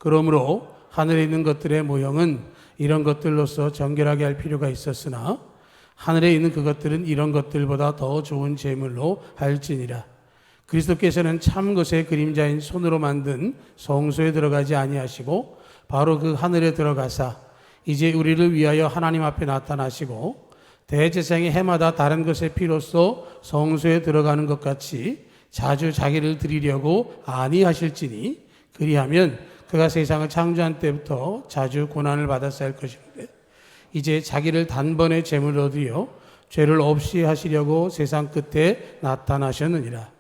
그러므로 하늘에 있는 것들의 모형은 이런 것들로서 정결하게 할 필요가 있었으나 하늘에 있는 그것들은 이런 것들보다 더 좋은 제물로 할지니라. 그리스도께서는 참 것의 그림자인 손으로 만든 성소에 들어가지 아니하시고 바로 그 하늘에 들어가사 이제 우리를 위하여 하나님 앞에 나타나시고 대제사장이 해마다 다른 것의 피로써 성소에 들어가는 것 같이 자주 자기를 드리려고 아니하실지니 그리하면 그가 세상을 창조한 때부터 자주 고난을 받았어야 할 것인데 이제 자기를 단번에 제물로 드려 죄를 없이 하시려고 세상 끝에 나타나셨느니라.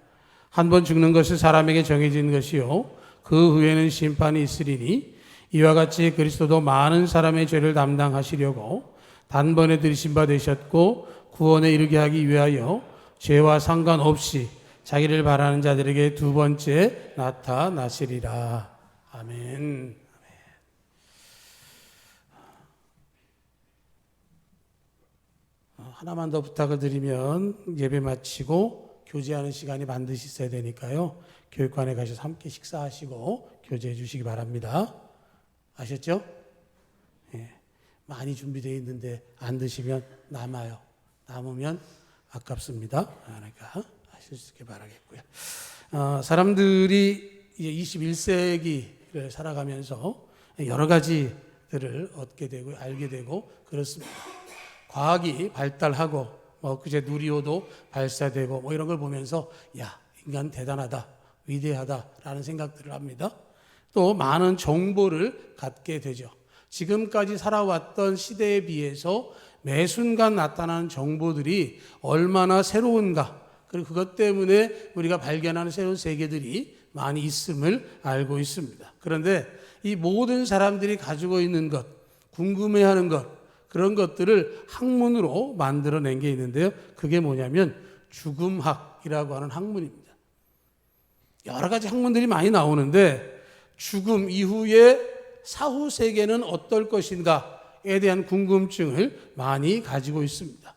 한 번 죽는 것은 사람에게 정해진 것이요 그 후에는 심판이 있으리니 이와 같이 그리스도도 많은 사람의 죄를 담당하시려고 단번에 들이신 바 되셨고 구원에 이르게 하기 위하여 죄와 상관없이 자기를 바라는 자들에게 두 번째 나타나시리라. 아멘. 하나만 더 부탁을 드리면 예배 마치고 교제하는 시간이 반드시 있어야 되니까요. 교육관에 가셔서 함께 식사하시고 교제해 주시기 바랍니다. 아셨죠? 예. 많이 준비되어 있는데 안 드시면 남아요. 남으면 아깝습니다. 그러니까 하실 수 있게 바라겠고요. 사람들이 이제 21세기를 살아가면서 여러 가지들을 얻게 되고 알게 되고 그렇습니다. 과학이 발달하고 그제 누리호도 발사되고 이런 걸 보면서 야, 인간 대단하다, 위대하다라는 생각들을 합니다. 또 많은 정보를 갖게 되죠. 지금까지 살아왔던 시대에 비해서 매 순간 나타나는 정보들이 얼마나 새로운가, 그리고 그것 때문에 우리가 발견하는 새로운 세계들이 많이 있음을 알고 있습니다. 그런데 이 모든 사람들이 가지고 있는 것, 궁금해하는 것, 그런 것들을 학문으로 만들어낸 게 있는데요. 그게 뭐냐면 죽음학이라고 하는 학문입니다. 여러 가지 학문들이 많이 나오는데 죽음 이후에 사후 세계는 어떨 것인가에 대한 궁금증을 많이 가지고 있습니다.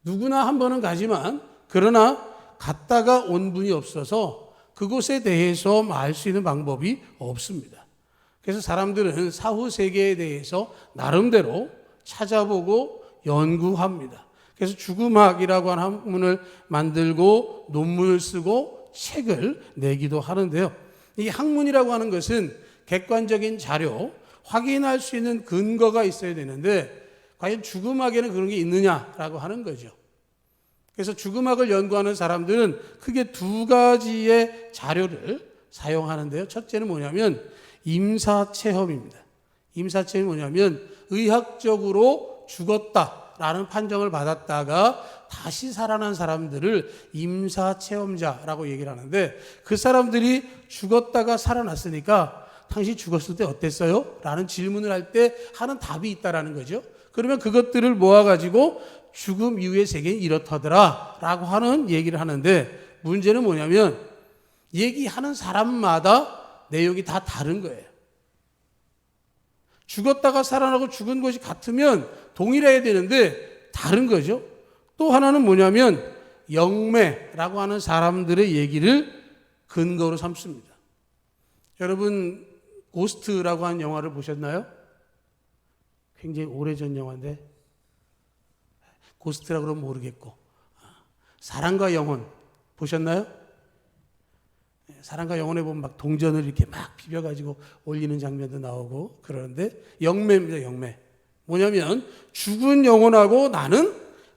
누구나 한 번은 가지만 그러나 갔다가 온 분이 없어서 그곳에 대해서 알 수 있는 방법이 없습니다. 그래서 사람들은 사후 세계에 대해서 나름대로 찾아보고 연구합니다. 그래서 죽음학이라고 하는 학문을 만들고 논문을 쓰고 책을 내기도 하는데요. 이 학문이라고 하는 것은 객관적인 자료, 확인할 수 있는 근거가 있어야 되는데 과연 죽음학에는 그런 게 있느냐라고 하는 거죠. 그래서 죽음학을 연구하는 사람들은 크게 두 가지의 자료를 사용하는데요. 첫째는 뭐냐면 임사체험입니다. 임사체험이 뭐냐면 의학적으로 죽었다라는 판정을 받았다가 다시 살아난 사람들을 임사체험자라고 얘기를 하는데 그 사람들이 죽었다가 살아났으니까 당신 죽었을 때 어땠어요? 라는 질문을 할 때 하는 답이 있다라는 거죠. 그러면 그것들을 모아가지고 죽음 이후의 세계는 이렇다더라 라고 하는 얘기를 하는데 문제는 뭐냐면 얘기하는 사람마다 내용이 다 다른 거예요. 죽었다가 살아나고 죽은 것이 같으면 동일해야 되는데 다른 거죠. 또 하나는 뭐냐면 영매라고 하는 사람들의 얘기를 근거로 삼습니다. 여러분 고스트라고 하는 영화를 보셨나요? 굉장히 오래전 영화인데 고스트라고 그러면 모르겠고 사랑과 영혼 보셨나요? 사랑과 영혼에 보면 막 동전을 이렇게 막 비벼가지고 올리는 장면도 나오고 그러는데 영매입니다. 영매. 뭐냐면 죽은 영혼하고 나는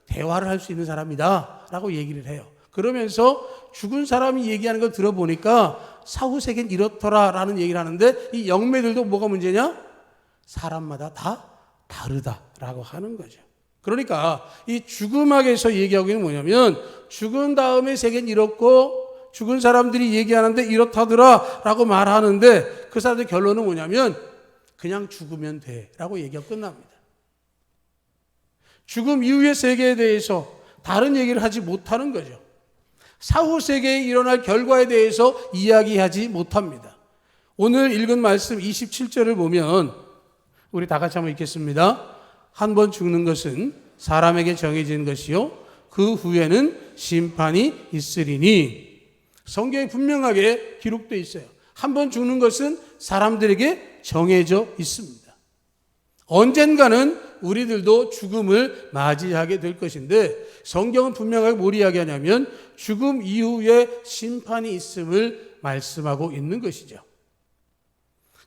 대화를 할 수 있는 사람이다 라고 얘기를 해요. 그러면서 죽은 사람이 얘기하는 걸 들어보니까 사후 세계는 이렇더라 라는 얘기를 하는데 이 영매들도 뭐가 문제냐? 사람마다 다 다르다라고 하는 거죠. 그러니까 이 죽음학에서 얘기하고 있는 뭐냐면 죽은 다음에 세계는 이렇고 죽은 사람들이 얘기하는데 이렇다더라 라고 말하는데 그 사람들 결론은 뭐냐면 그냥 죽으면 돼 라고 얘기가 끝납니다. 죽음 이후의 세계에 대해서 다른 얘기를 하지 못하는 거죠. 사후 세계에 일어날 결과에 대해서 이야기하지 못합니다. 오늘 읽은 말씀 27절을 보면 우리 다 같이 한번 읽겠습니다. 한 번 죽는 것은 사람에게 정해진 것이요 그 후에는 심판이 있으리니 성경에 분명하게 기록되어 있어요. 한번 죽는 것은 사람들에게 정해져 있습니다. 언젠가는 우리들도 죽음을 맞이하게 될 것인데 성경은 분명하게 뭘 이야기하냐면 죽음 이후에 심판이 있음을 말씀하고 있는 것이죠.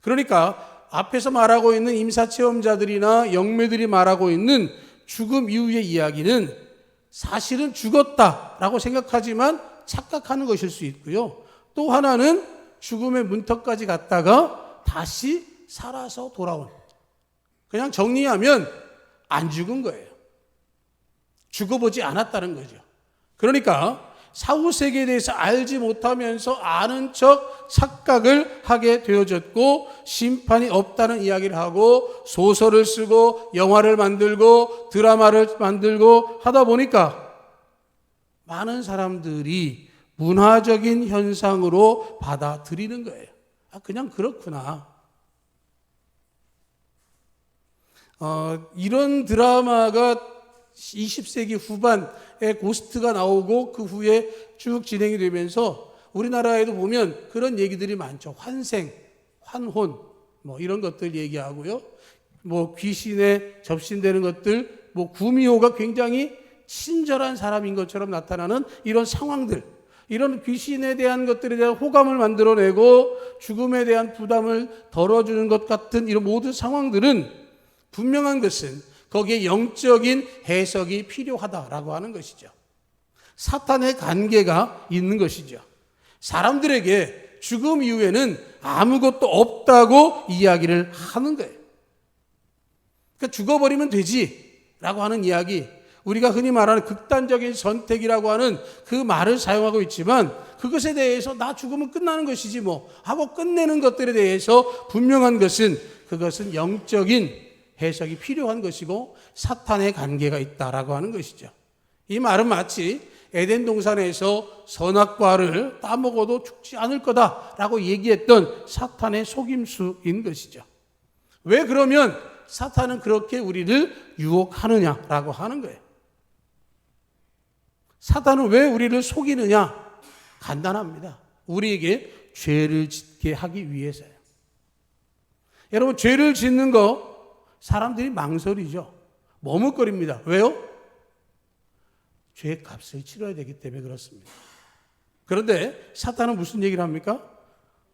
그러니까 앞에서 말하고 있는 임사체험자들이나 영매들이 말하고 있는 죽음 이후의 이야기는 사실은 죽었다라고 생각하지만 착각하는 것일 수 있고요. 또 하나는 죽음의 문턱까지 갔다가 다시 살아서 돌아온, 그냥 정리하면 안 죽은 거예요. 죽어보지 않았다는 거죠. 그러니까 사후세계에 대해서 알지 못하면서 아는 척 착각을 하게 되어졌고 심판이 없다는 이야기를 하고 소설을 쓰고 영화를 만들고 드라마를 만들고 하다 보니까 많은 사람들이 문화적인 현상으로 받아들이는 거예요. 그냥 그렇구나. 이런 드라마가 20세기 후반에 고스트가 나오고 그 후에 쭉 진행이 되면서 우리나라에도 보면 그런 얘기들이 많죠. 환생, 환혼 뭐 이런 것들 얘기하고요. 뭐 귀신에 접신되는 것들, 뭐 구미호가 굉장히 친절한 사람인 것처럼 나타나는 이런 상황들, 이런 귀신에 대한 것들에 대한 호감을 만들어내고 죽음에 대한 부담을 덜어주는 것 같은 이런 모든 상황들은 분명한 것은 거기에 영적인 해석이 필요하다라고 하는 것이죠. 사탄의 관계가 있는 것이죠. 사람들에게 죽음 이후에는 아무것도 없다고 이야기를 하는 거예요. 그러니까 죽어버리면 되지라고 하는 이야기, 우리가 흔히 말하는 극단적인 선택이라고 하는 그 말을 사용하고 있지만 그것에 대해서 나 죽으면 끝나는 것이지 뭐 하고 끝내는 것들에 대해서 분명한 것은 그것은 영적인 해석이 필요한 것이고 사탄의 관계가 있다라고 하는 것이죠. 이 말은 마치 에덴 동산에서 선악과를 따먹어도 죽지 않을 거다라고 얘기했던 사탄의 속임수인 것이죠. 왜 그러면 사탄은 그렇게 우리를 유혹하느냐라고 하는 거예요. 사탄은 왜 우리를 속이느냐? 간단합니다. 우리에게 죄를 짓게 하기 위해서요. 여러분, 죄를 짓는 거 사람들이 망설이죠. 머뭇거립니다. 왜요? 죄의 값을 치러야 되기 때문에 그렇습니다. 그런데 사탄은 무슨 얘기를 합니까?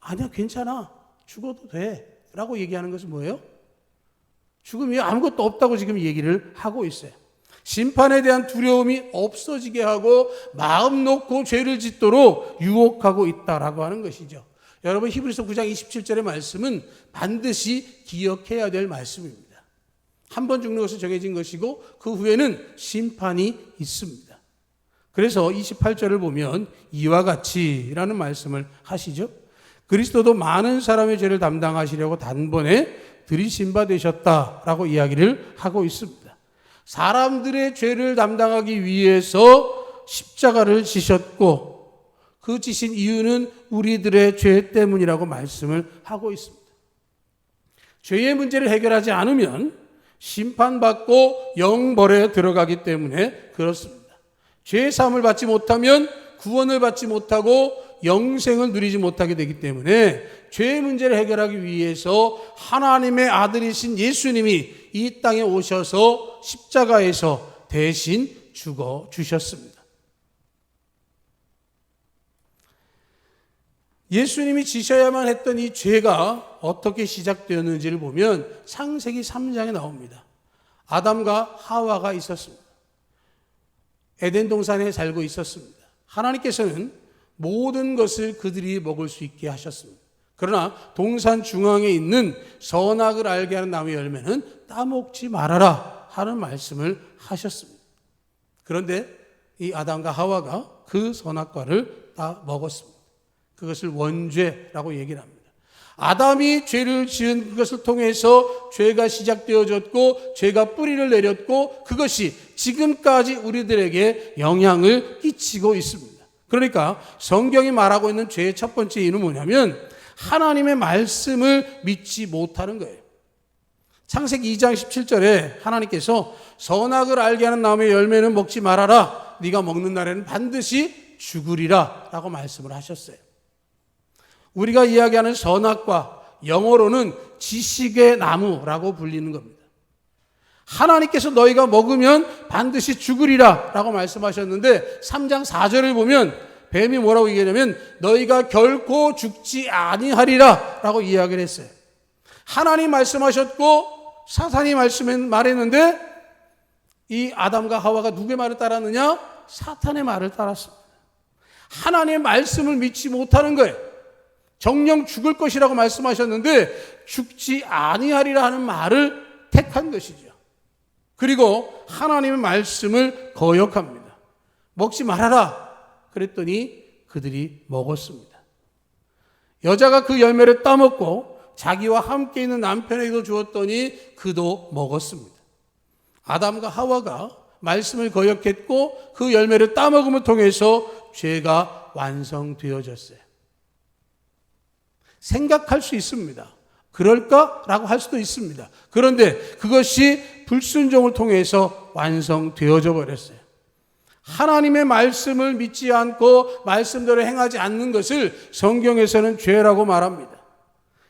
아니야, 괜찮아. 죽어도 돼. 라고 얘기하는 것은 뭐예요? 죽음이 아무것도 없다고 지금 얘기를 하고 있어요. 심판에 대한 두려움이 없어지게 하고 마음 놓고 죄를 짓도록 유혹하고 있다라고 하는 것이죠. 여러분, 히브리서 9장 27절의 말씀은 반드시 기억해야 될 말씀입니다. 한 번 죽는 것은 정해진 것이고 그 후에는 심판이 있습니다. 그래서 28절을 보면 이와 같이라는 말씀을 하시죠. 그리스도도 많은 사람의 죄를 담당하시려고 단번에 들이신 바 되셨다라고 이야기를 하고 있습니다. 사람들의 죄를 담당하기 위해서 십자가를 지셨고 그 지신 이유는 우리들의 죄 때문이라고 말씀을 하고 있습니다. 죄의 문제를 해결하지 않으면 심판받고 영벌에 들어가기 때문에 그렇습니다. 죄의 사함을 받지 못하면 구원을 받지 못하고 영생을 누리지 못하게 되기 때문에 죄의 문제를 해결하기 위해서 하나님의 아들이신 예수님이 이 땅에 오셔서 십자가에서 대신 죽어 주셨습니다. 예수님이 지셔야만 했던 이 죄가 어떻게 시작되었는지를 보면 창세기 3장에 나옵니다. 아담과 하와가 있었습니다. 에덴 동산에 살고 있었습니다. 하나님께서는 모든 것을 그들이 먹을 수 있게 하셨습니다. 그러나 동산 중앙에 있는 선악을 알게 하는 나무의 열매는 따먹지 말아라 하는 말씀을 하셨습니다. 그런데 이 아담과 하와가 그 선악과를 다 먹었습니다. 그것을 원죄라고 얘기를 합니다. 아담이 죄를 지은 그것을 통해서 죄가 시작되어졌고 죄가 뿌리를 내렸고 그것이 지금까지 우리들에게 영향을 끼치고 있습니다. 그러니까 성경이 말하고 있는 죄의 첫 번째 이유는 뭐냐면 하나님의 말씀을 믿지 못하는 거예요. 창세기 2장 17절에 하나님께서 선악을 알게 하는 나무의 열매는 먹지 말아라. 네가 먹는 날에는 반드시 죽으리라 라고 말씀을 하셨어요. 우리가 이야기하는 선악과 영어로는 지식의 나무라고 불리는 겁니다. 하나님께서 너희가 먹으면 반드시 죽으리라 라고 말씀하셨는데 3장 4절을 보면 뱀이 뭐라고 얘기하냐면 너희가 결코 죽지 아니하리라 라고 이야기를 했어요. 하나님 말씀하셨고 사탄이 말했는데 이 아담과 하와가 누구의 말을 따랐느냐? 사탄의 말을 따랐습니다. 하나님의 말씀을 믿지 못하는 거예요. 정령 죽을 것이라고 말씀하셨는데 죽지 아니하리라 하는 말을 택한 것이죠. 그리고 하나님의 말씀을 거역합니다. 먹지 말아라 그랬더니 그들이 먹었습니다. 여자가 그 열매를 따먹고 자기와 함께 있는 남편에게도 주었더니 그도 먹었습니다. 아담과 하와가 말씀을 거역했고 그 열매를 따먹음을 통해서 죄가 완성되어졌어요. 생각할 수 있습니다. 그럴까라고 할 수도 있습니다. 그런데 그것이 불순종을 통해서 완성되어져 버렸어요. 하나님의 말씀을 믿지 않고 말씀대로 행하지 않는 것을 성경에서는 죄라고 말합니다.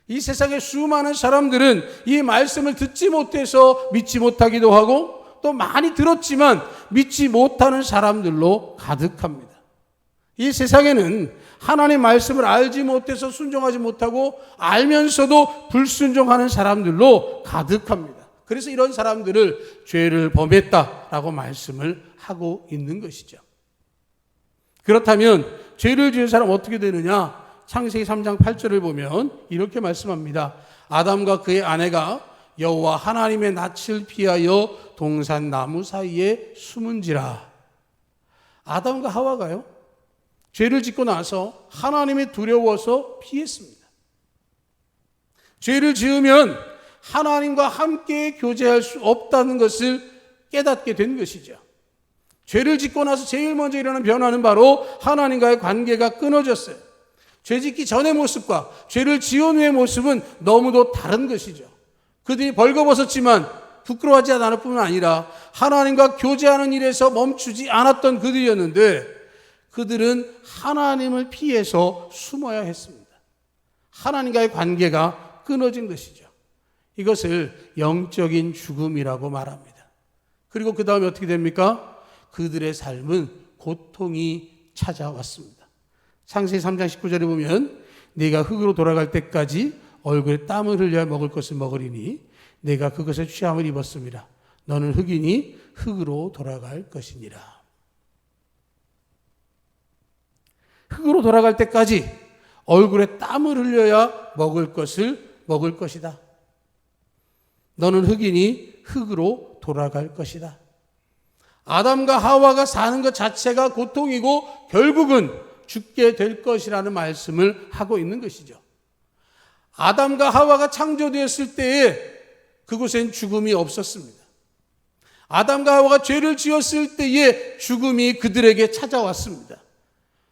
이 세상의 수많은 사람들은 이 말씀을 듣지 못해서 믿지 못하기도 하고 또 많이 들었지만 믿지 못하는 사람들로 가득합니다. 이 세상에는 하나님의 말씀을 알지 못해서 순종하지 못하고 알면서도 불순종하는 사람들로 가득합니다. 그래서 이런 사람들을 죄를 범했다라고 말씀을 하고 있는 것이죠. 그렇다면 죄를 지은 사람 어떻게 되느냐? 창세기 3장 8절을 보면 이렇게 말씀합니다. 아담과 그의 아내가 여호와 하나님의 낯을 피하여 동산 나무 사이에 숨은지라. 아담과 하와가요, 죄를 짓고 나서 하나님이 두려워서 피했습니다. 죄를 지으면 하나님과 함께 교제할 수 없다는 것을 깨닫게 된 것이죠. 죄를 짓고 나서 제일 먼저 일어나는 변화는 바로 하나님과의 관계가 끊어졌어요. 죄 짓기 전의 모습과 죄를 지은 후의 모습은 너무도 다른 것이죠. 그들이 벌거벗었지만 부끄러워하지 않을 뿐만 아니라 하나님과 교제하는 일에서 멈추지 않았던 그들이었는데 그들은 하나님을 피해서 숨어야 했습니다. 하나님과의 관계가 끊어진 것이죠. 이것을 영적인 죽음이라고 말합니다. 그리고 그 다음에 어떻게 됩니까? 그들의 삶은 고통이 찾아왔습니다. 창세기 3장 19절에 보면 네가 흙으로 돌아갈 때까지 얼굴에 땀을 흘려 먹을 것을 먹으리니 내가 그것에 취함을 입었습니다. 너는 흙이니 흙으로 돌아갈 것이니라. 흙으로 돌아갈 때까지 얼굴에 땀을 흘려야 먹을 것을 먹을 것이다. 너는 흙이니 흙으로 돌아갈 것이다. 아담과 하와가 사는 것 자체가 고통이고 결국은 죽게 될 것이라는 말씀을 하고 있는 것이죠. 아담과 하와가 창조되었을 때에 그곳엔 죽음이 없었습니다. 아담과 하와가 죄를 지었을 때에 죽음이 그들에게 찾아왔습니다.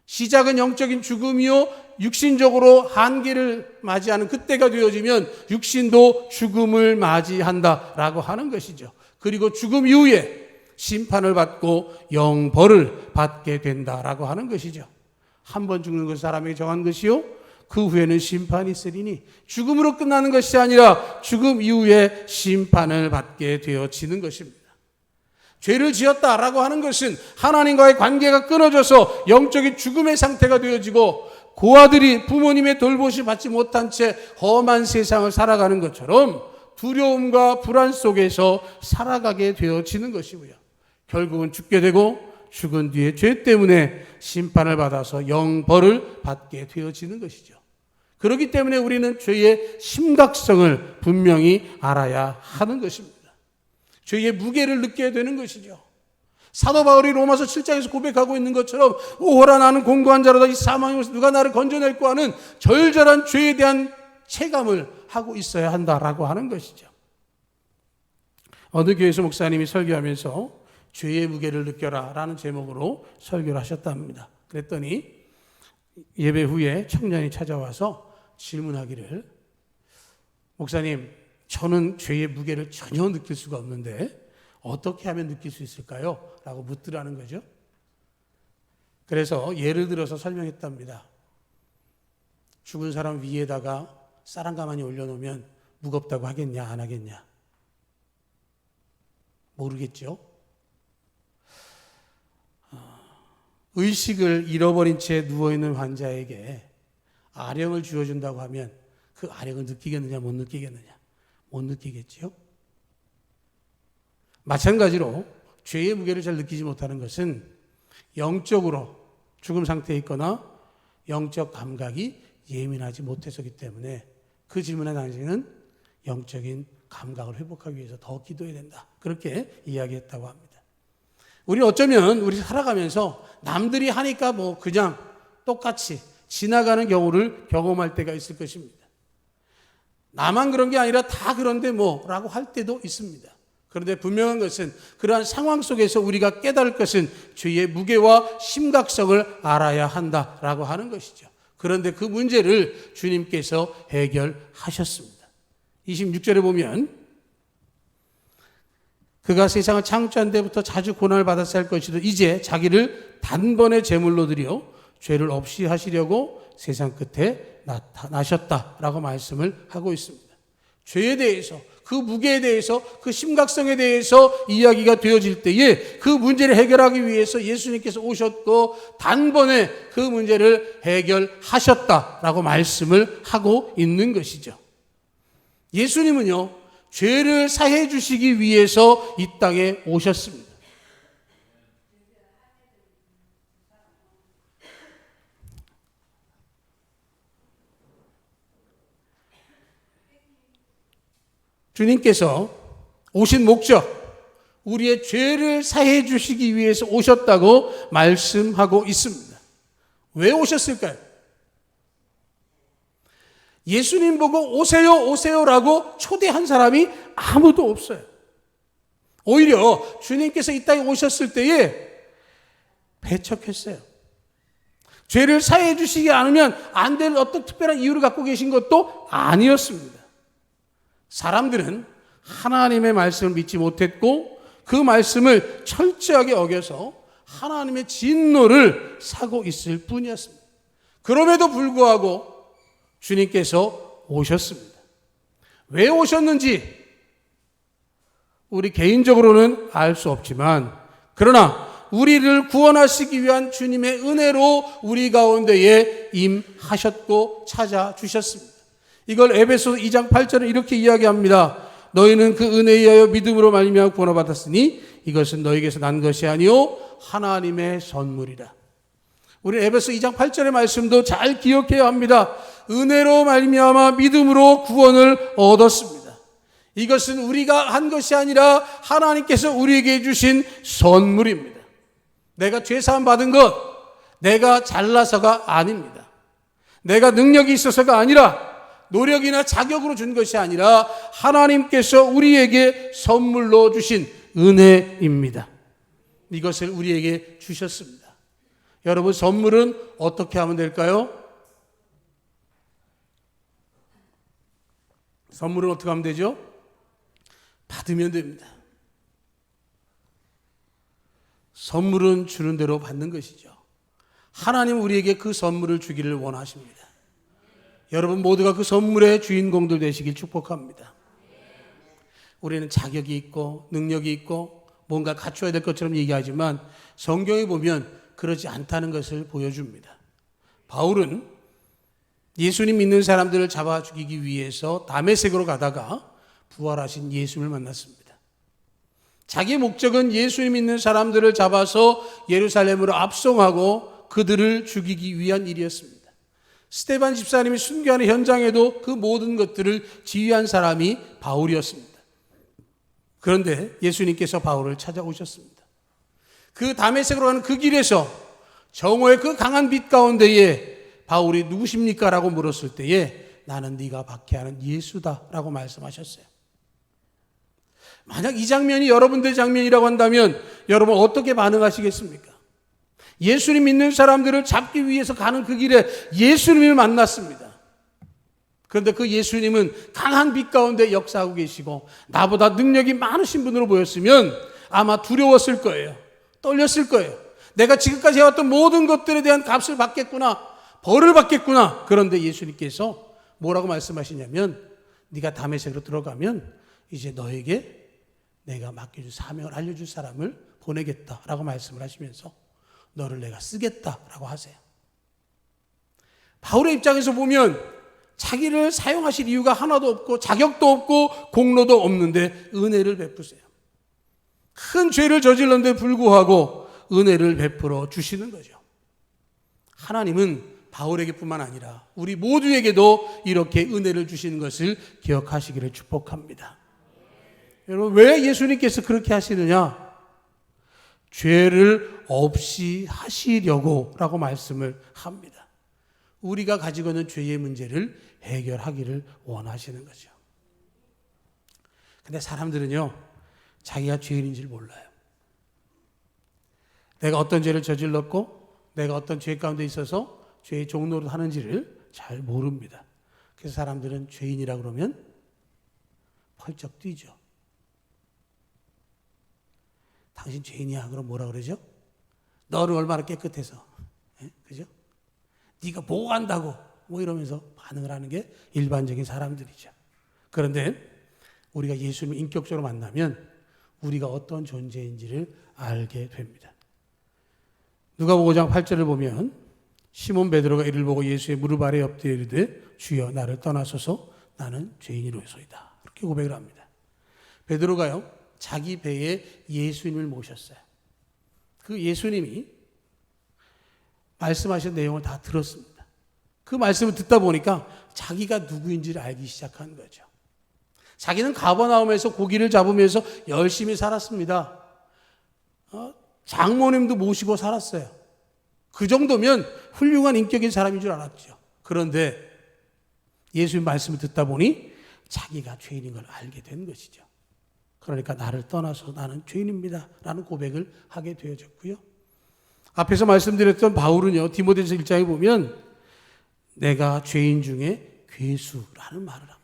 시작은 영적인 죽음이요, 육신적으로 한계를 맞이하는 그때가 되어지면 육신도 죽음을 맞이한다라고 하는 것이죠. 그리고 죽음 이후에 심판을 받고 영벌을 받게 된다라고 하는 것이죠. 한 번 죽는 것은 사람에게 정한 것이요, 그 후에는 심판이 있으리니 죽음으로 끝나는 것이 아니라 죽음 이후에 심판을 받게 되어지는 것입니다. 죄를 지었다라고 하는 것은 하나님과의 관계가 끊어져서 영적인 죽음의 상태가 되어지고 고아들이 부모님의 돌보심을 받지 못한 채 험한 세상을 살아가는 것처럼 두려움과 불안 속에서 살아가게 되어지는 것이고요. 결국은 죽게 되고 죽은 뒤에 죄 때문에 심판을 받아서 영벌을 받게 되어지는 것이죠. 그렇기 때문에 우리는 죄의 심각성을 분명히 알아야 하는 것입니다. 죄의 무게를 느껴야 되는 것이죠. 사도 바울이 로마서 7장에서 고백하고 있는 것처럼 오호라 나는 공고한 자로다 이 사망에서 누가 나를 건져낼까 하는 절절한 죄에 대한 체감을 하고 있어야 한다라고 하는 것이죠. 어느 교회에서 목사님이 설교하면서 죄의 무게를 느껴라 라는 제목으로 설교를 하셨답니다. 그랬더니 예배 후에 청년이 찾아와서 질문하기를, 목사님, 저는 죄의 무게를 전혀 느낄 수가 없는데 어떻게 하면 느낄 수 있을까요? 라고 묻더라는 거죠. 그래서 예를 들어서 설명했답니다. 죽은 사람 위에다가 쌀 한 가마니 올려놓으면 무겁다고 하겠냐, 안 하겠냐? 모르겠죠? 의식을 잃어버린 채 누워있는 환자에게 아령을 쥐어준다고 하면 그 아령을 느끼겠느냐, 못 느끼겠느냐? 못 느끼겠지요? 마찬가지로 죄의 무게를 잘 느끼지 못하는 것은 영적으로 죽음 상태에 있거나 영적 감각이 예민하지 못해서기 때문에 그 질문에 당신은 영적인 감각을 회복하기 위해서 더 기도해야 된다. 그렇게 이야기했다고 합니다. 우리 어쩌면 우리 살아가면서 남들이 하니까 뭐 그냥 똑같이 지나가는 경우를 경험할 때가 있을 것입니다. 나만 그런 게 아니라 다 그런데 뭐라고 할 때도 있습니다. 그런데 분명한 것은 그러한 상황 속에서 우리가 깨달을 것은 죄의 무게와 심각성을 알아야 한다라고 하는 것이죠. 그런데 그 문제를 주님께서 해결하셨습니다. 26절에 보면 그가 세상을 창조한 데부터 자주 고난을 받았어야 할 것이도 이제 자기를 단번에 제물로 드려 죄를 없이 하시려고 세상 끝에 나타나셨다라고 말씀을 하고 있습니다. 죄에 대해서, 그 무게에 대해서, 그 심각성에 대해서 이야기가 되어질 때에 그 문제를 해결하기 위해서 예수님께서 오셨고 단번에 그 문제를 해결하셨다라고 말씀을 하고 있는 것이죠. 예수님은요, 죄를 사해 주시기 위해서 이 땅에 오셨습니다. 주님께서 오신 목적, 우리의 죄를 사해 주시기 위해서 오셨다고 말씀하고 있습니다. 왜 오셨을까요? 예수님 보고 오세요, 오세요라고 초대한 사람이 아무도 없어요. 오히려 주님께서 이 땅에 오셨을 때에 배척했어요. 죄를 사해 주시지 않으면 안 될 어떤 특별한 이유를 갖고 계신 것도 아니었습니다. 사람들은 하나님의 말씀을 믿지 못했고 그 말씀을 철저하게 어겨서 하나님의 진노를 사고 있을 뿐이었습니다. 그럼에도 불구하고 주님께서 오셨습니다. 왜 오셨는지 우리 개인적으로는 알 수 없지만 그러나 우리를 구원하시기 위한 주님의 은혜로 우리 가운데에 임하셨고 찾아주셨습니다. 이걸 에베소서 2장 8절에 이렇게 이야기합니다. 너희는 그 은혜에 의하여 믿음으로 말미암아 구원을 받았으니 이것은 너희에게서 난 것이 아니요 하나님의 선물이라. 우리 에베소 2장 8절의 말씀도 잘 기억해야 합니다. 은혜로 말미암아 믿음으로 구원을 얻었습니다. 이것은 우리가 한 것이 아니라 하나님께서 우리에게 주신 선물입니다. 내가 죄사함 받은 것, 내가 잘나서가 아닙니다. 내가 능력이 있어서가 아니라 노력이나 자격으로 준 것이 아니라 하나님께서 우리에게 선물로 주신 은혜입니다. 이것을 우리에게 주셨습니다. 여러분, 선물은 어떻게 하면 될까요? 선물은 어떻게 하면 되죠? 받으면 됩니다. 선물은 주는 대로 받는 것이죠. 하나님 우리에게 그 선물을 주기를 원하십니다. 여러분 모두가 그 선물의 주인공들 되시길 축복합니다. 우리는 자격이 있고 능력이 있고 뭔가 갖춰야 될 것처럼 얘기하지만 성경에 보면 그러지 않다는 것을 보여줍니다. 바울은 예수님 믿는 사람들을 잡아 죽이기 위해서 다메섹으로 가다가 부활하신 예수님을 만났습니다. 자기의 목적은 예수님 믿는 사람들을 잡아서 예루살렘으로 압송하고 그들을 죽이기 위한 일이었습니다. 스데반 집사님이 순교하는 현장에도 그 모든 것들을 지휘한 사람이 바울이었습니다. 그런데 예수님께서 바울을 찾아오셨습니다. 그 다메섹으로 가는 그 길에서 정오의 그 강한 빛 가운데에 바울이 누구십니까? 라고 물었을 때에 나는 네가 박해하는 예수다 라고 말씀하셨어요. 만약 이 장면이 여러분들의 장면이라고 한다면 여러분 어떻게 반응하시겠습니까? 예수님 믿는 사람들을 잡기 위해서 가는 그 길에 예수님을 만났습니다. 그런데 그 예수님은 강한 빛 가운데 역사하고 계시고 나보다 능력이 많으신 분으로 보였으면 아마 두려웠을 거예요. 떨렸을 거예요. 내가 지금까지 해왔던 모든 것들에 대한 값을 받겠구나. 벌을 받겠구나. 그런데 예수님께서 뭐라고 말씀하시냐면 네가 다메섹으로 들어가면 이제 너에게 내가 맡겨준 사명을 알려줄 사람을 보내겠다라고 말씀을 하시면서 너를 내가 쓰겠다라고 하세요. 바울의 입장에서 보면 자기를 사용하실 이유가 하나도 없고 자격도 없고 공로도 없는데 은혜를 베푸세요. 큰 죄를 저질렀는데 불구하고 은혜를 베풀어 주시는 거죠. 하나님은 바울에게뿐만 아니라 우리 모두에게도 이렇게 은혜를 주시는 것을 기억하시기를 축복합니다. 여러분, 왜 예수님께서 그렇게 하시느냐? 죄를 없이 하시려고 라고 말씀을 합니다. 우리가 가지고 있는 죄의 문제를 해결하기를 원하시는 거죠. 근데 사람들은요, 자기가 죄인인 줄 몰라요. 내가 어떤 죄를 저질렀고 내가 어떤 죄 가운데 있어서 죄의 종로를 하는지를 잘 모릅니다. 그래서 사람들은 죄인이라 그러면 펄쩍 뛰죠. 당신 죄인이야. 그럼 뭐라 그러죠? 너는 얼마나 깨끗해서. 그죠? 네가 뭐 한다고. 뭐 이러면서 반응을 하는 게 일반적인 사람들이죠. 그런데 우리가 예수님을 인격적으로 만나면 우리가 어떤 존재인지를 알게 됩니다. 누가복음 5장 8절을 보면 시몬 베드로가 이를 보고 예수의 무릎 아래 엎드려 이르되 주여 나를 떠나소서 나는 죄인이로소이다. 그렇게 고백을 합니다. 베드로가요, 자기 배에 예수님을 모셨어요. 그 예수님이 말씀하신 내용을 다 들었습니다. 그 말씀을 듣다 보니까 자기가 누구인지를 알기 시작한 거죠. 자기는 가버나움에서 고기를 잡으면서 열심히 살았습니다. 장모님도 모시고 살았어요. 그 정도면 훌륭한 인격인 사람인 줄 알았죠. 그런데 예수님 말씀을 듣다 보니 자기가 죄인인 걸 알게 된 것이죠. 그러니까 나를 떠나서 나는 죄인입니다 라는 고백을 하게 되어졌고요. 앞에서 말씀드렸던 바울은요, 디모데전서 1장에 보면 내가 죄인 중에 괴수라는 말을 합니다.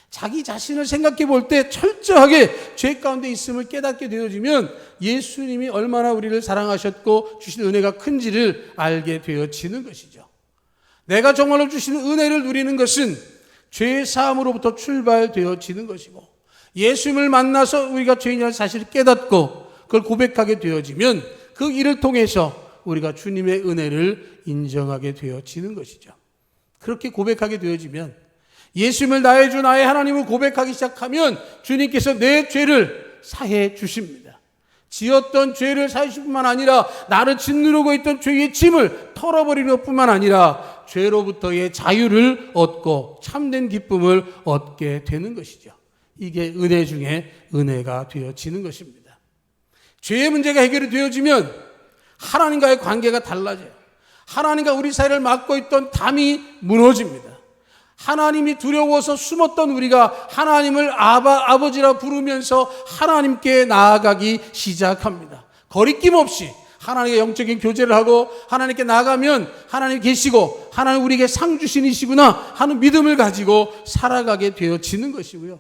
자기 자신을 생각해 볼 때 철저하게 죄 가운데 있음을 깨닫게 되어지면 예수님이 얼마나 우리를 사랑하셨고 주신 은혜가 큰지를 알게 되어지는 것이죠. 내가 정말로 주시는 은혜를 누리는 것은 죄 사함으로부터 출발되어지는 것이고, 예수님을 만나서 우리가 죄인이라는 사실을 깨닫고 그걸 고백하게 되어지면 그 일을 통해서 우리가 주님의 은혜를 인정하게 되어지는 것이죠. 그렇게 고백하게 되어지면, 예수님을 나의 주 나의 하나님을 고백하기 시작하면 주님께서 내 죄를 사해 주십니다. 지었던 죄를 사해 주실 뿐만 아니라 나를 짓누르고 있던 죄의 짐을 털어버리는 것뿐만 아니라 죄로부터의 자유를 얻고 참된 기쁨을 얻게 되는 것이죠. 이게 은혜 중에 은혜가 되어지는 것입니다. 죄의 문제가 해결이 되어지면 하나님과의 관계가 달라져요. 하나님과 우리 사이를 막고 있던 담이 무너집니다. 하나님이 두려워서 숨었던 우리가 하나님을 아버지라 부르면서 하나님께 나아가기 시작합니다. 거리낌 없이 하나님과 영적인 교제를 하고 하나님께 나아가면 하나님 계시고 하나님 우리에게 상 주신이시구나 하는 믿음을 가지고 살아가게 되어지는 것이고요.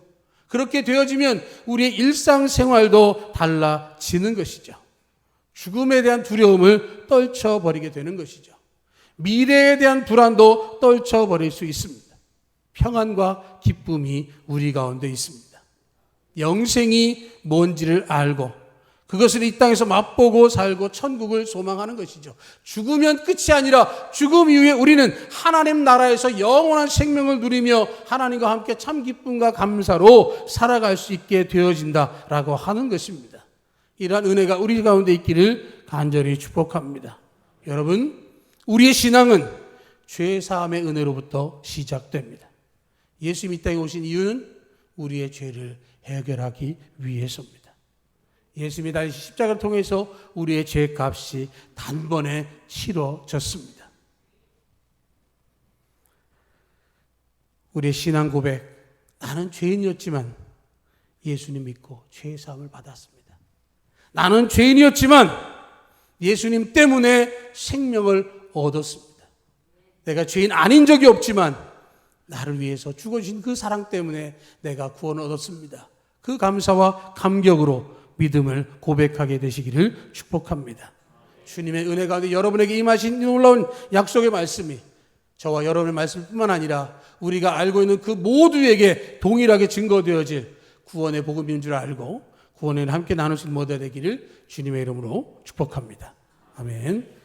그렇게 되어지면 우리의 일상생활도 달라지는 것이죠. 죽음에 대한 두려움을 떨쳐버리게 되는 것이죠. 미래에 대한 불안도 떨쳐버릴 수 있습니다. 평안과 기쁨이 우리 가운데 있습니다. 영생이 뭔지를 알고 그것을 이 땅에서 맛보고 살고 천국을 소망하는 것이죠. 죽으면 끝이 아니라 죽음 이후에 우리는 하나님 나라에서 영원한 생명을 누리며 하나님과 함께 참 기쁨과 감사로 살아갈 수 있게 되어진다라고 하는 것입니다. 이러한 은혜가 우리 가운데 있기를 간절히 축복합니다. 여러분, 우리의 신앙은 죄 사함의 은혜로부터 시작됩니다. 예수님이 이 땅에 오신 이유는 우리의 죄를 해결하기 위해서입니다. 예수님이 달리신 십자가를 통해서 우리의 죄값이 단번에 치러졌습니다. 우리의 신앙 고백, 나는 죄인이었지만 예수님 믿고 죄 사함을 받았습니다. 나는 죄인이었지만 예수님 때문에 생명을 얻었습니다. 내가 죄인 아닌 적이 없지만 나를 위해서 죽어주신 그 사랑 때문에 내가 구원을 얻었습니다. 그 감사와 감격으로 믿음을 고백하게 되시기를 축복합니다. 주님의 은혜 가운데 여러분에게 임하신 놀라운 약속의 말씀이 저와 여러분의 말씀뿐만 아니라 우리가 알고 있는 그 모두에게 동일하게 증거되어질 구원의 복음인 줄 알고 구원에 함께 나눌 수 있는 모두가 되기를 주님의 이름으로 축복합니다. 아멘.